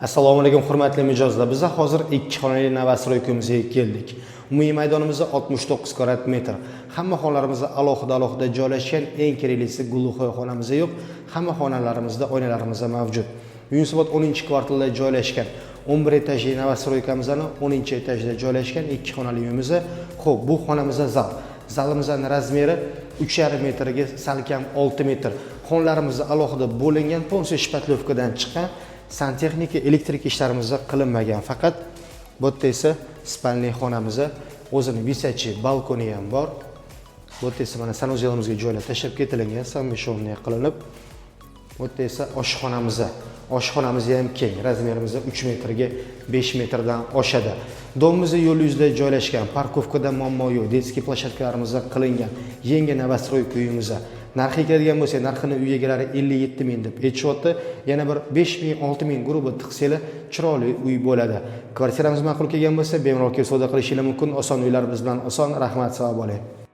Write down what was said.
Assalomu alaykum hurmatli mijozlar. Biz hozir 2 xonali Novastroy ko'misiga keldik. Umumiy maydonimiz 69 kvadrat metr. Hamma xonalarimiz alohida joylashgan, eng keraklisi gulxo'y xonamiz yo'q. Hamma xonalarimizda oynalarimiz mavjud. Yunusobod 10-kvartalda joylashgan 11 etajli Novastroy kamizani 10-etajda joylashgan 2 xonali uyimiz. Xo'p, bu xonamiz zal. Zalimizning razmeri 3,5 metrga salkam 6 metr. Xonlarimiz alohida bo'lingan, polsiya shpatlovkadan chiqqan. Santexnika, elektrik ishlarimiz qilinmagan. Faqat bu yerda esa spalniy xonamiz, o'zining visachi, balkoni ham bor. Bu yerda esa mana sanuzelimizga joylab tashlab ketilgan, samishonniy qilinib. Bu yerda esa oshxonamiz. Oshxonamiz ham keng, razmerimiz 3 metrga 5 metrdan oshadi. Domimiz yo'l yuzida joylashgan, parkovkada muammo yo'q, detskiy plashadkalarimiz qilingan. Yangi Novastroy uyimiz. Narxi keladigan bo'lsa, narxini uy egalari 57 ming deb aytishyapti. Yana bir 5 ming, 6 ming guruhi tiqsanglar chiroyli uy bo'ladi. Kvartiramiz ma'qul kelgan bo'lsa, bemalol savdo qilishingiz mumkin. Oson uylar biz bilan oson. Rahmat, sog' bo'ling.